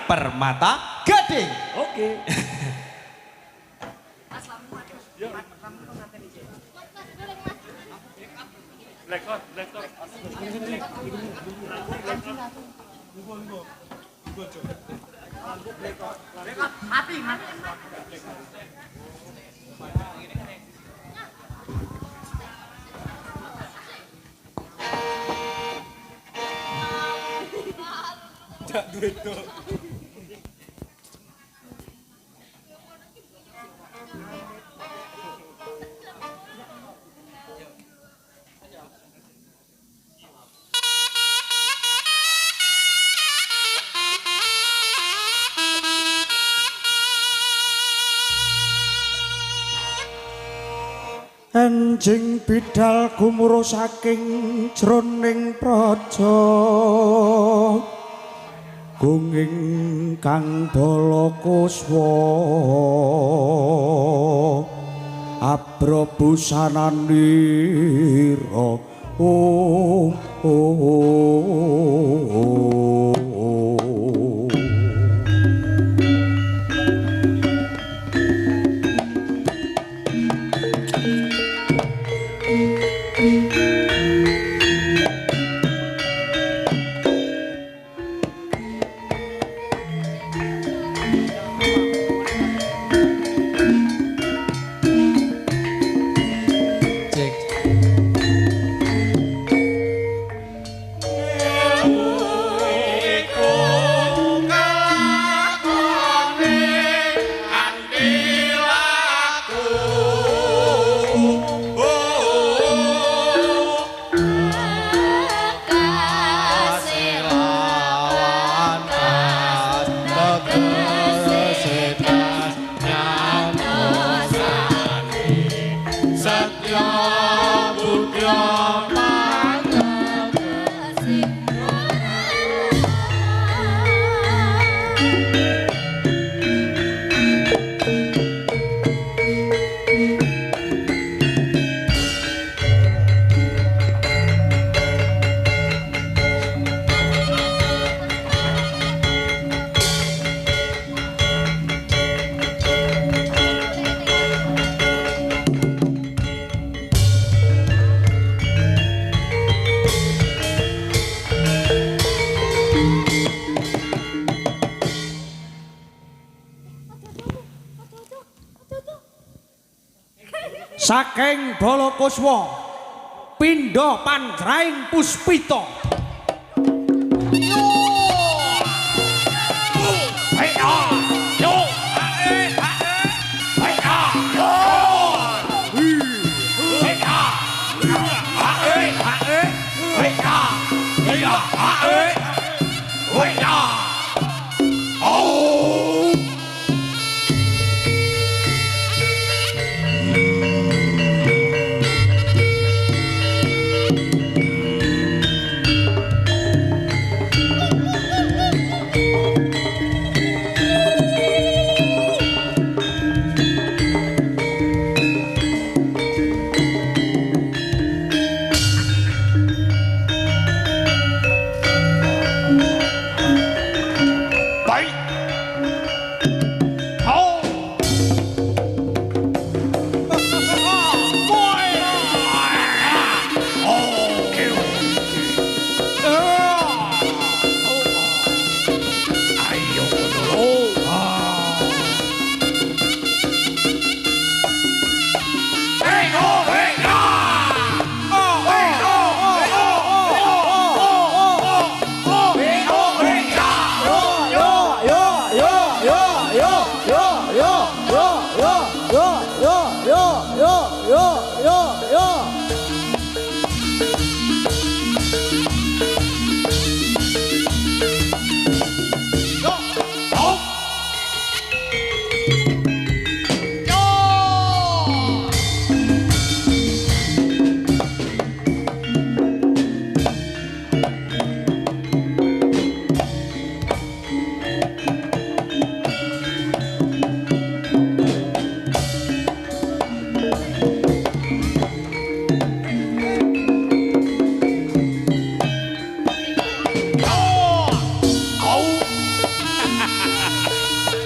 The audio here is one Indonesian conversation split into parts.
Permata Gading. Oke. Enjing bidal gumuruh saking jroning praja gunging kang balakuswa abrabusananira saking balakuswa pindha panjraing puspita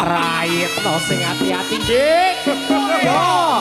Praitno sing hati-hati nggih. Yo.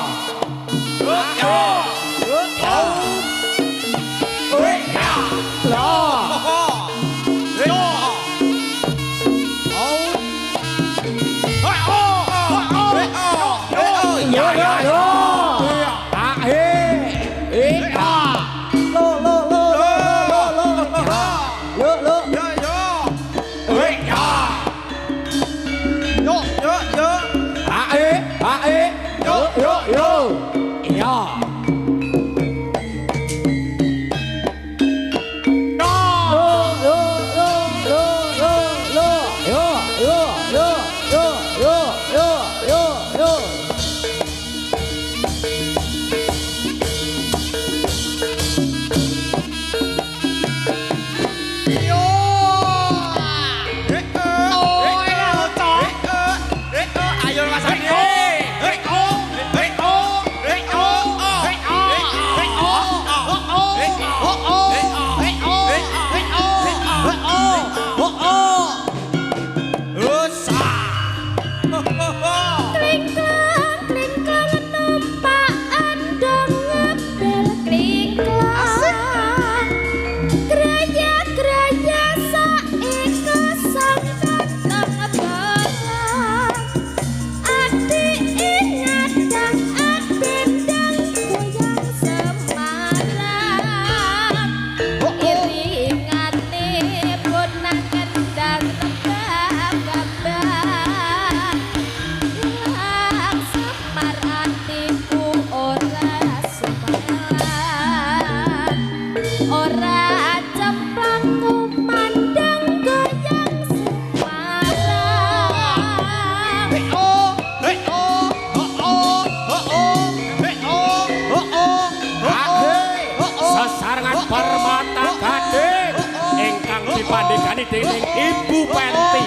Dipandhegani dening Ibu Penti.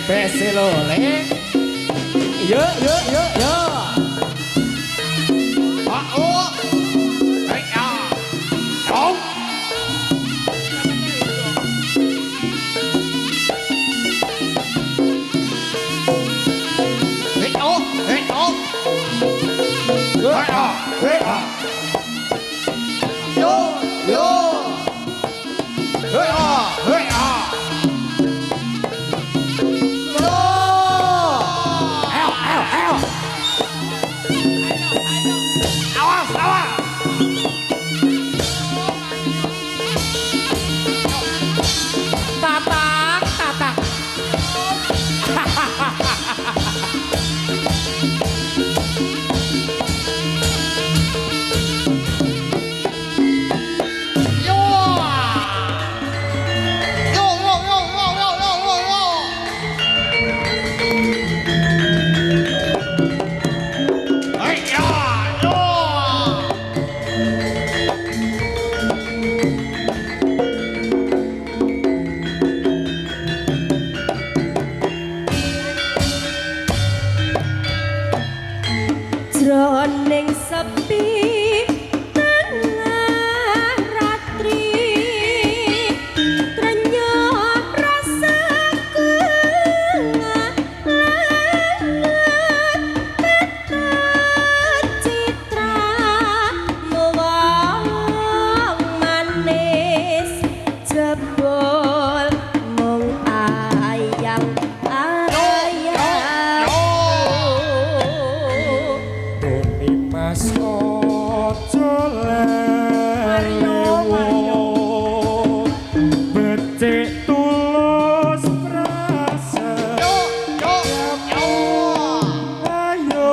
Besi lole. Yo. Hey ya. Dong. becik tulus prasetyo ayo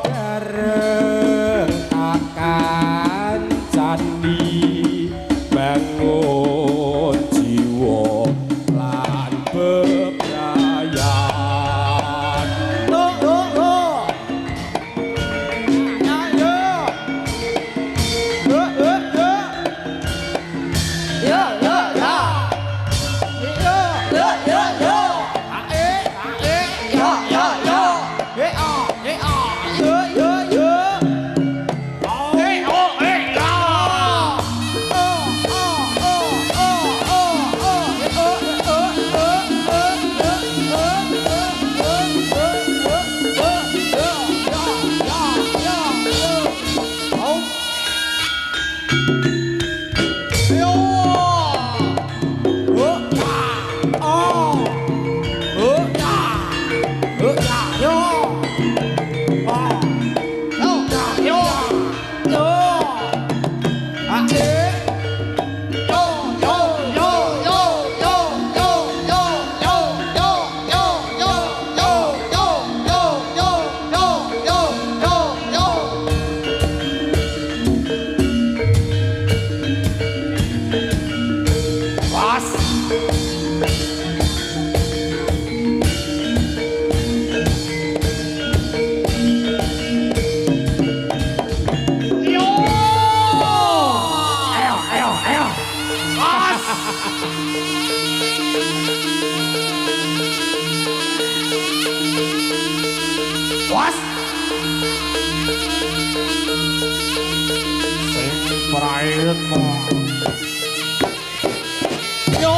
bareng akan candi bangun jiwa lan bebrayan Was sing prairet mo yo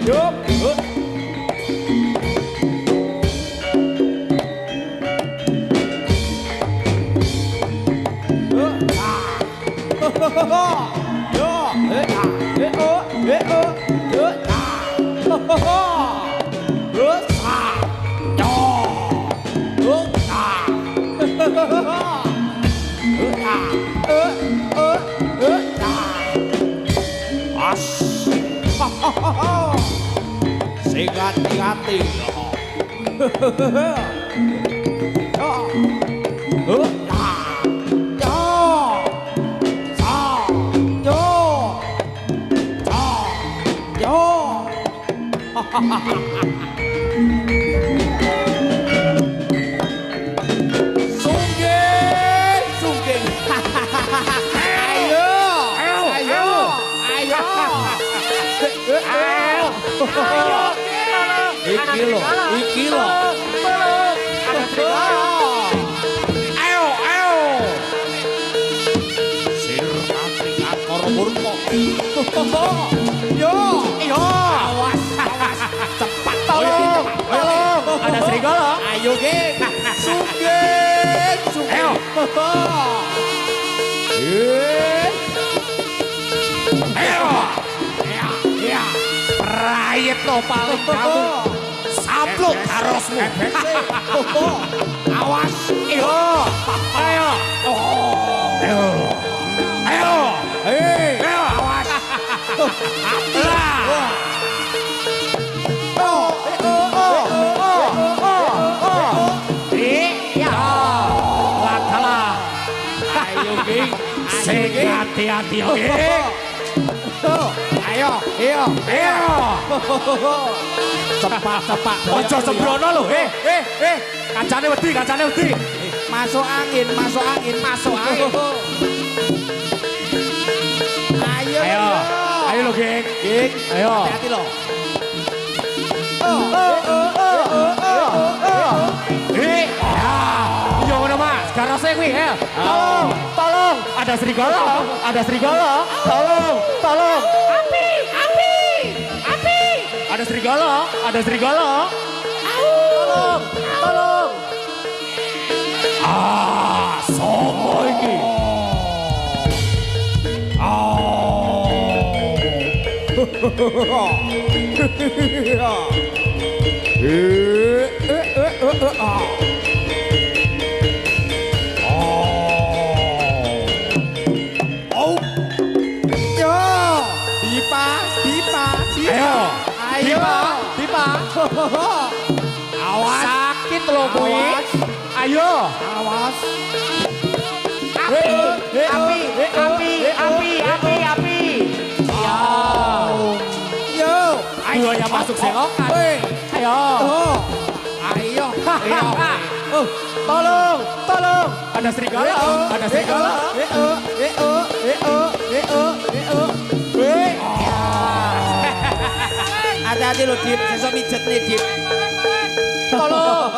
Yup. Sing hati-hati. Sungging. Ayo. Iki lo. Ayo. Sir tingkat korburmo. Yo. Awas. Cepat tolong. Ada serigala. Ayo, geng. Sungging. Ayo. Ayo. Ya. Prayet lo paling kamu. Sabluk karosmu. Awas. Ayo. Awas. Ayo, geng. Sing hati-hati oke. Ayo. Cepat. Ojo sembrono lho. Kancane wedi. Masuk angin. Ayo lho, geng. Ayo. Hati-hati lo. Yo ngono Mas, garose kuwi. Tolong. Ada serigala. Tolong. Api. Ada serigala. Tolong. Sopo iki? Dipa. Awas. Sakit lho kuwi. Ayo. Awas. Api. Yo. Buaya masuk selokan. Ayo. Tolong. Ada serigala. Hati-hati lo, Dip. Sesok mijet nih, Dip. Tolong.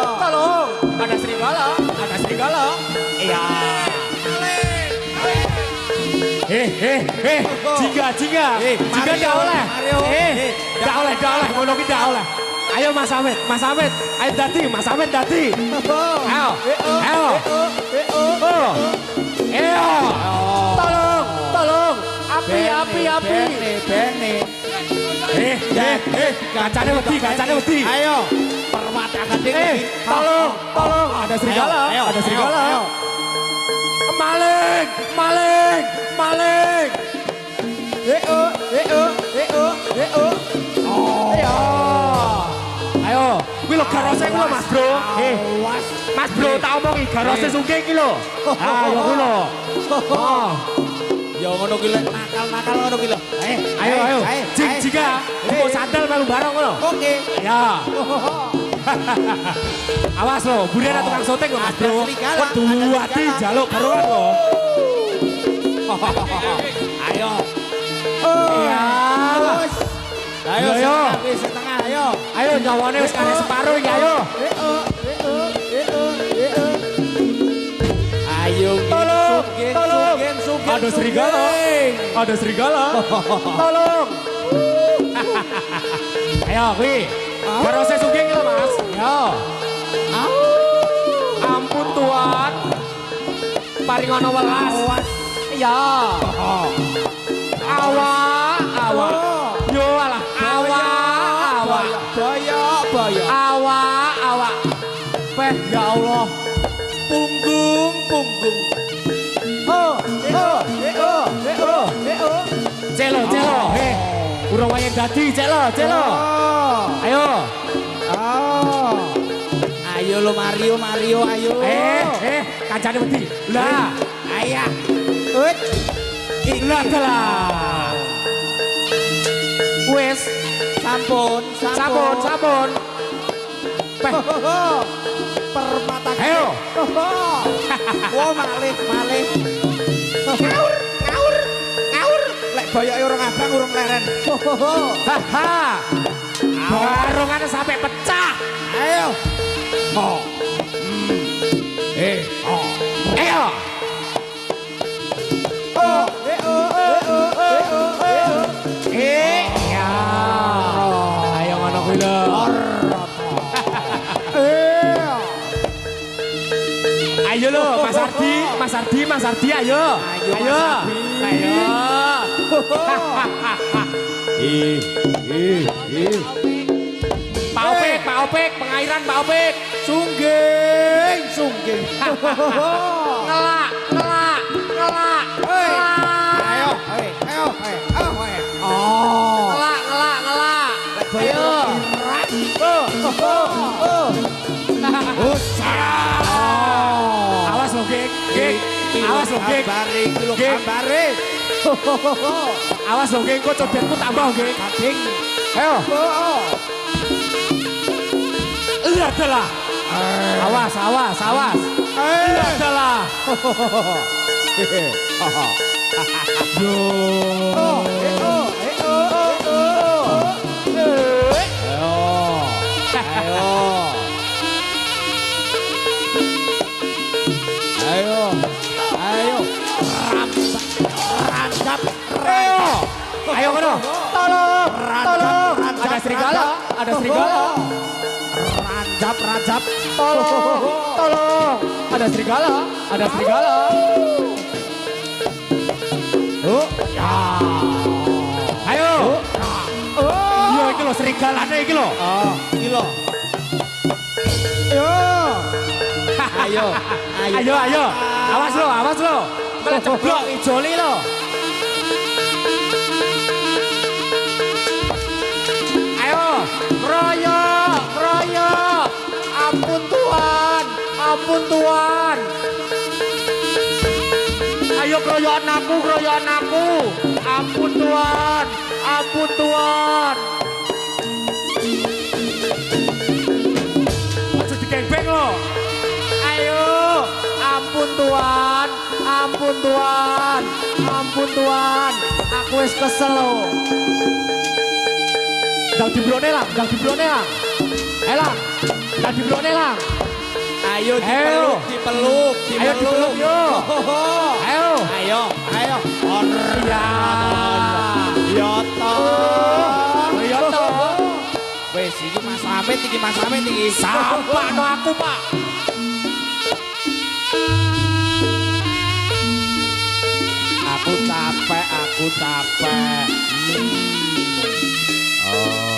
Ada serigala. Iya. Jingga. Jingga ndak oleh. Ndak oleh. Ngono ki ndak oleh. Ayo Mas Amit. Ayo dadi, Mas Amit dadi. Ayo. Tolong. Api. Bene. Kancane wedi. Ayo. Permata gading. Tolong. Ada serigala. Ayo. Maling. Ayo. Kuwi lho garose kuwi lho Mas Bro. Mas Bro tak omongi garose Sungging iki lho. Ayo kuwi lho. Ya ngono ki lek nakal ngono ki lho. Ayo. Jingga. Kok sandal melu bareng ngono. Oke. Ya. Awas lho, buri ana tukang syuting lho Mas Bro. Kudu ati jaluk karuan lho. Ayo. Iya. Ayo. Setengah. Ayo nyawane wis kare separo iki ayo. Ayo. Tolong. Ada serigala. Ada serigala. Tolong. Ayo, kuwi. Barose sugeng lho, Mas. Yo. Ampun Tuan. Paringono welas. Iya. Awak. Yo alah, awak. Baya. Awak. Peh, ya Allah. Punggung. Celo. Heh. Urung wayang dadi, celo. Ayo. Ayo lo Mario, ayo. Kancane wedi. Lah, Ayah. lah dalah. Wes, Sampun. Peh, Permata. ayo. Wah, malih. Ngaur. Lek boyoke urung abang urung leren. Haha. Barongane sampai pecah. Ayo. Ayo. Ya. Ayo ngono kuwi lho. Ayo lho, Mas Ardi, ayo. Pak Opik, pengairan Pak Opik. Sungging. Ngelak. Ayo. Ngelak. Ayo. Awas lo, Gek. Awas lo, Gek. Gambare. Awas lo, Gek. Kok codetmu tambah, Gek. Ayo. Lihat lah. Awas. Lihat lah. Ayo kono. Tolong. Ada serigala. Rajap. Tolong. Ada serigala. Ya. Ayo. Yo iki lho serigalane iki lho. Iki lho. Ayo. Awas lo. Malah ceblok ijoli lo. Ayo, royok. Ampun Tuan. Ayo keroyokan aku. Ampun Tuan. Aja digengbeng lo. Ayo, ampun Tuan. Aku wis kesel lo. Dang dibrone lang. Elang, dang dibrone lang. Ayo dipeluk yo. Ayo. Ya toh. Wes iki Mas Amit iki. Sampakno aku, Pak. Aku capek. Ayo.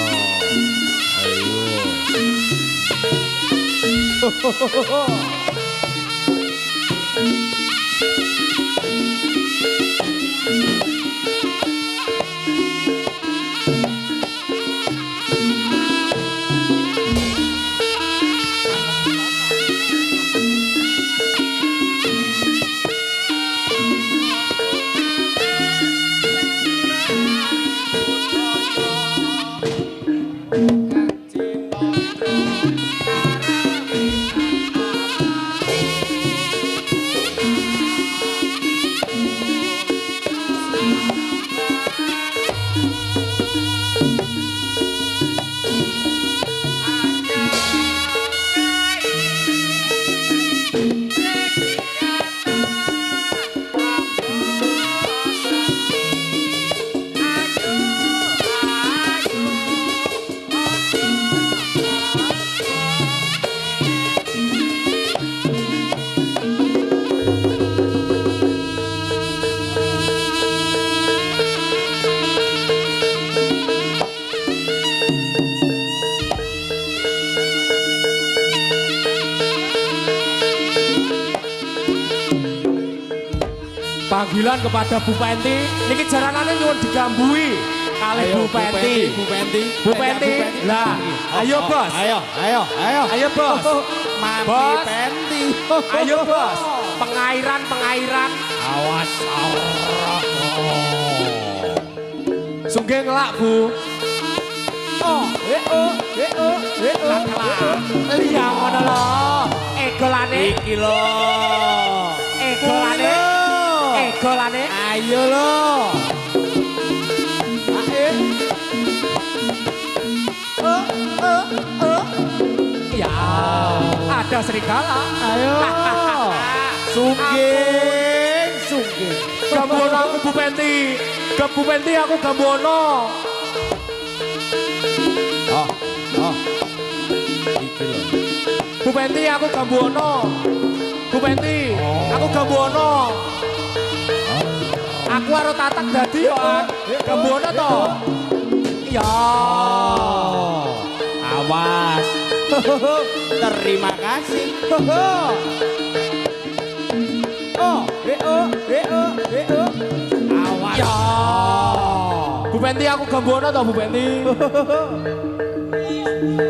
Panggilan kepada Bu Penti. Niki jaranane nyuwun digambui kali Bu Penti. Bu Penti. Bu Penti. Lah, ayo bos. Ayo bos. Mami Bos. Penti. Ayo bos. Pengairan. Awas. Sugih ngelak Bu. Iya ngono lho. Egolane. Iki lho. Egolane. Ayo lho. Ya, ada serigala. Ayo. Sugih. Gambono aku Bu Penti. Ke Bu Penti aku gambono. Iki lho. Bu Penti aku gambono. Bu Penti, aku gambono. Aku karo tatak dadi yo, gambono to. Ya. Awas. Terima kasih. Awas. Ya. Bu Penti aku gambono to Bu Penti.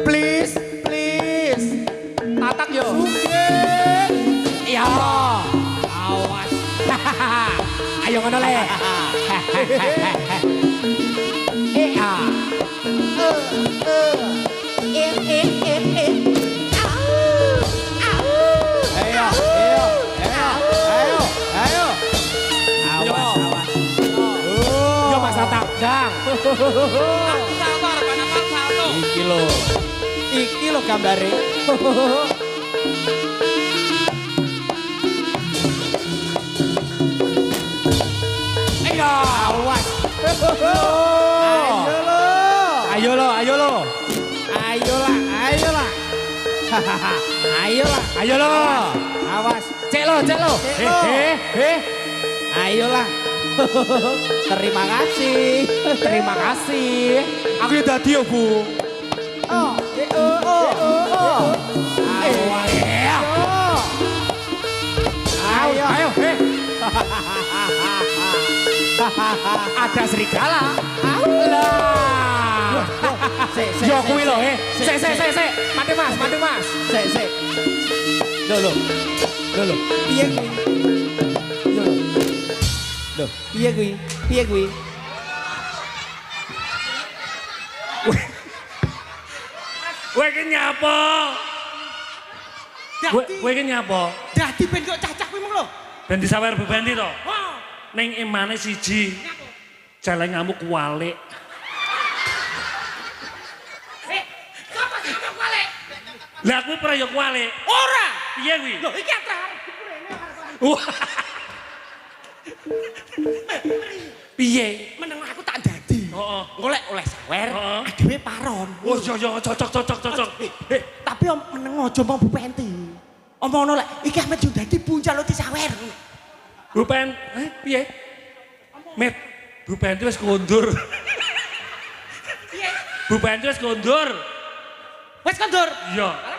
Please. Tatak yo. Ya. Awas. Ayo ngono le. Ayo. Awas. Yo Mas Tatang. Iki lho gambare. Awas. Ayo lo. Ayolah. Ayo lo. Awas. Cek lo. Ayolah. Terima kasih. Terima kasih. Aku ya dadi yo, Bu. Ayo. Ada serigala. Lah. Yo kuwi lho, Sik. Mati Mas. Sik. Loh. Piye kuwi? Loh, piye kuwi? Kowe iki nyapa? Kowe iki nyapa? Dadi ben kok cacah kuwi mong lho. Ben disawer Bu Penti to? Ning imane siji. Jalengamu kuwalik. Sapa sing ngomong kuwalik? Lah kuwi pra ya kuwalik. Ora. Piye kuwi? Lho iki atrah. Piye? Meneng aku tak dadi. Heeh. Golek oleh sawer, Heeh. adewe paron. Oh yo cocok. Tapi meneng aja mau Bu Penti. Omongno lek iki Ahmed yo dadi buncal uti sawer. Bu Pen, piye? Met, Bu Penti wis kondur. Piye? Bu Penti wis kondur. Wis kondur. Iya.